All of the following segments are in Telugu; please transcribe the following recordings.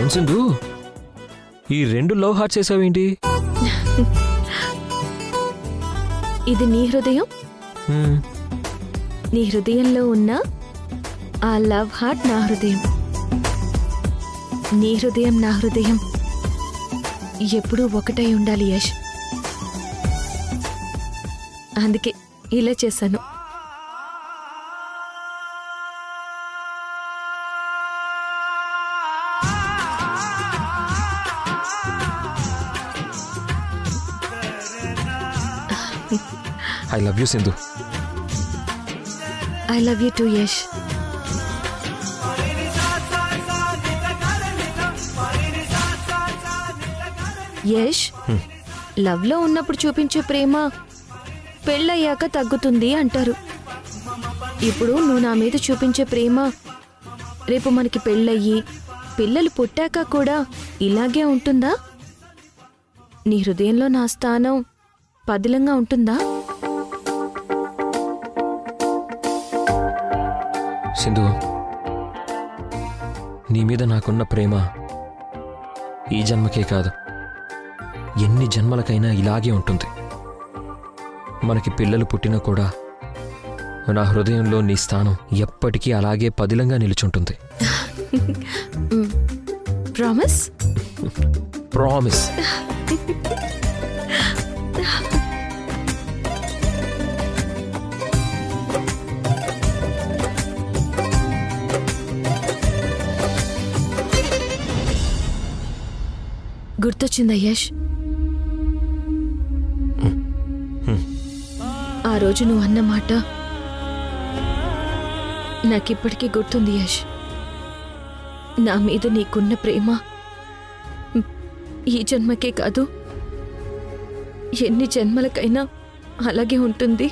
అవును సింధు, ఈ 2 లవ్ హార్ట్స్ వేసావేంటి? ఇది నీ హృదయం, నీ హృదయంలో ఉన్న ఆ లవ్ హార్ట్ నా హృదయం. నీ హృదయం నా హృదయం ఎప్పుడూ ఒకటై ఉండాలి యష్. అందుకే ఇలా చేశాను. I love you Sindhu. I love you two Yash. Yash, love లో ఉన్నప్పుడు చూపించే ప్రేమ పెళ్ళయ్యాక తగ్గుతుంది అంటారు. ఇప్పుడు నువ్వు నా మీద చూపించే ప్రేమ రేపు మనకి పెళ్ళయ్యి పిల్లలు పుట్టాక కూడా ఇలాగే ఉంటుందా? నీ హృదయంలో నా స్థానం పదిలంగా ఉంటుందా? సింధు, నీ మీద నాకున్న ప్రేమ ఈ జన్మకే కాదు, ఎన్ని జన్మలకైనా ఇలాగే ఉంటుంది. మనకి పిల్లలు పుట్టినా కూడా నా హృదయంలో నీ స్థానం ఎప్పటికీ అలాగే పదిలంగా నిలుచుంటుంది. ప్రామిస్? ప్రామిస్. గుర్తొచ్చిందా యష్? ఆ రోజు నువ్వు అన్న మాట నాకిప్పటికీ గుర్తుంది యష్. నా మీద నీకున్న ప్రేమ ఈ జన్మకే కాదు, ఎన్ని జన్మలకైనా అలాగే ఉంటుంది.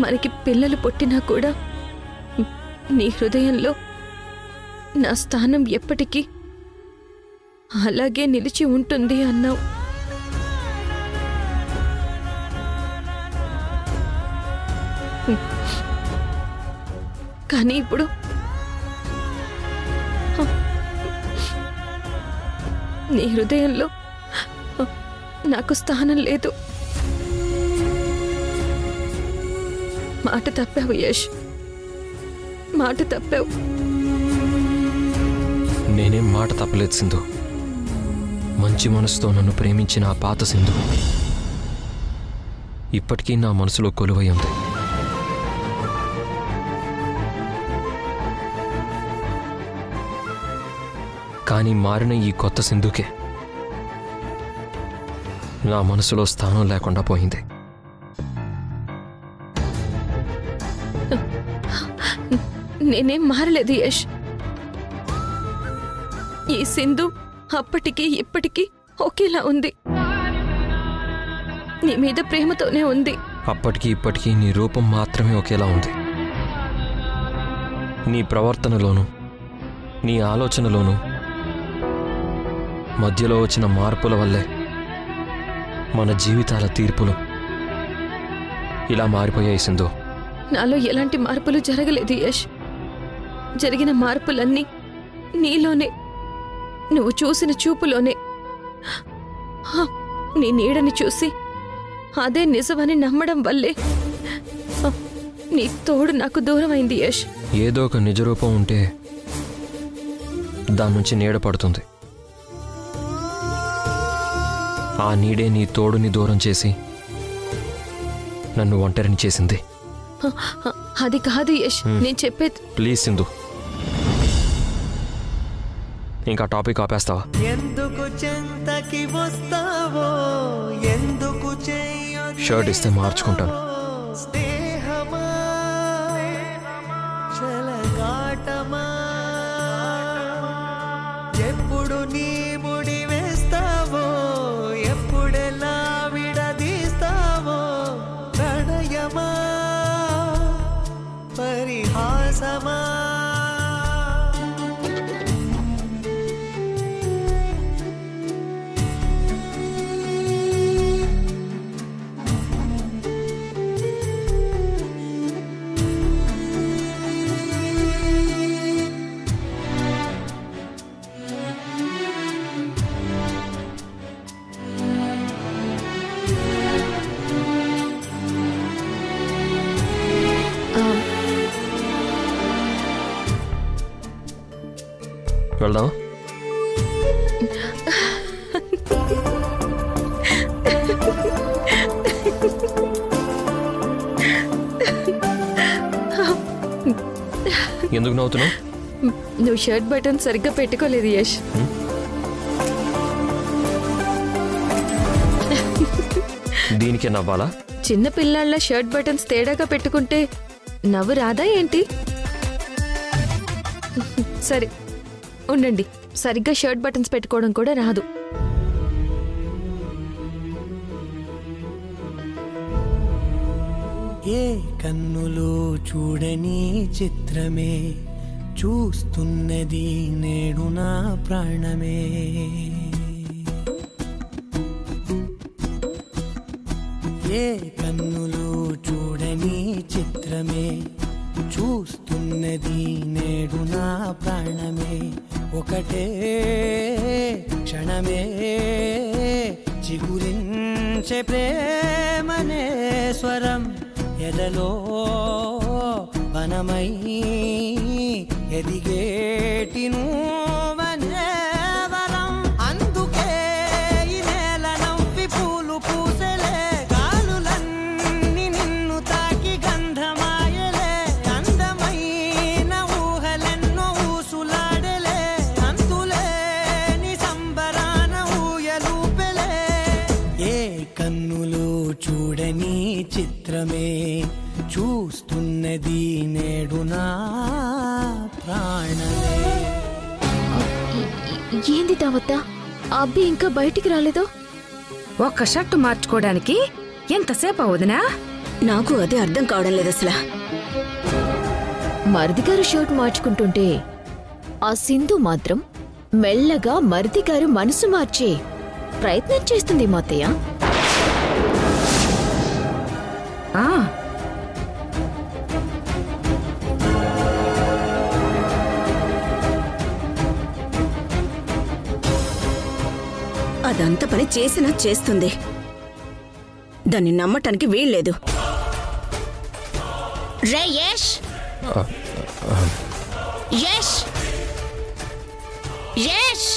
మనకి పిల్లలు పుట్టినా కూడా నీ హృదయంలో నా స్థానం ఎప్పటికీ అలాగే నిలిచి ఉంటుంది అన్నావు. కానీ ఇప్పుడు నీ హృదయంలో నాకు స్థానం లేదు. మాట తప్పావు యష్, మాట తప్పావు. నేనేం మాట తప్పలేదు సింధు. మంచి మనసుతో నన్ను ప్రేమించిన ఆ పాత సింధు ఇప్పటికీ నా మనసులో కొలువై ఉంది. కానీ మారిన ఈ కొత్త సింధుకే నా మనసులో స్థానం లేకుండా పోయింది. నేనేం మారలేదు యష్. ఈ సింధు అప్పటికి ఇప్పటికీ ఒకేలా ఉంది. నీ మీద ప్రేమతోనే ఉంది. అప్పటికి ఇప్పటికీ నీ రూపం మాత్రమే ఒకేలా ఉంది. నీ ప్రవర్తనలోనూ నీ ఆలోచనలోనూ మధ్యలో వచ్చిన మార్పుల వల్లే మన జీవితాల తీర్పులు ఇలా మారిపోయాయి సింధు. నాలో ఎలాంటి మార్పులు జరగలేదు యష్. జరిగిన మార్పులన్నీ నీలోనే, నువ్వు చూసిన చూపులోనే. నీ నీడని చూసి అదే నిజమని నమ్మడం వల్లే నీ తోడు నాకు దూరమైంది యష్. ఏదో ఒక నిజరూపం ఉంటే దాని నుంచి నీడ పడుతుంది. ఆ నీడే నీ తోడుని దూరం చేసి నన్ను ఒంటరిని చేసింది. అది కాదు యష్, నేను చెప్పేది. ప్లీజ్ సింధు, ఇంకా టాపిక్ ఆపేస్తావా? షర్ట్ ఇస్తే మార్చుకుంటాను. ఎప్పుడు నీ ముడి వేస్తావో, ఎప్పుడెలా విడదీస్తావో, ప్రణయమా పరిహాసమా. వెళ్దాం. ఎందుకు నవ్వుతున్నావు? నువ్వు షర్ట్ బటన్ సరిగ్గా పెట్టుకోలేదు యష్. దీనికే నవ్వాలా? చిన్న పిల్లాళ్ళ షర్ట్ బటన్స్ తేడాగా పెట్టుకుంటే నవ్వు రాదా ఏంటి? సరే ఉండండి, సరిగ్గా షర్ట్ బటన్స్ పెట్టుకోవడం కూడా రాదు. ఏ కన్నులు చూడని చిత్రమే చూస్తున్నది నేడు నా ప్రాణమే. ఏ కన్నులు చూడని చిత్రమే చూస్తున్నది నేడు నా ప్రాణమే. ఒకటే క్షణమే చిగురించే ప్రేమనే స్వరం ఎదలో వనమై ఎదిగేటి నువ్వనే వరం. అందుకే ఈ నేల నవ్వి పూలు పూసలే, గాలులన్నీ నిన్ను తాకి గంధమాయలే. అందమైన ఊహలెన్నో ఊసులాడలే, అంతులేని సంబరాన ఊయలూపెలే. ఏ కన్నులు చూడని చిత్రమే చూస్తున్నది నేడు నా ప్రాణమే. ఏంది దావత్తా, అబ్బి ఇంకా బయటికి రాలేదో? ఒక్క షర్టు మార్చుకోవడానికి ఎంతసేపు అవుదనా? నాకు అదే అర్థం కావడం లేదు అసలు. మరిదిగారు షర్ట్ మార్చుకుంటుంటే ఆ సింధు మాత్రం మెల్లగా మరిదిగారు మనసు మార్చే ప్రయత్నం చేస్తుంది మాతయ్య. అదంత పని చేసినా చేస్తుంది, దాన్ని నమ్మటానికి వీల్లేదు. రే యష్, యష్, యష్.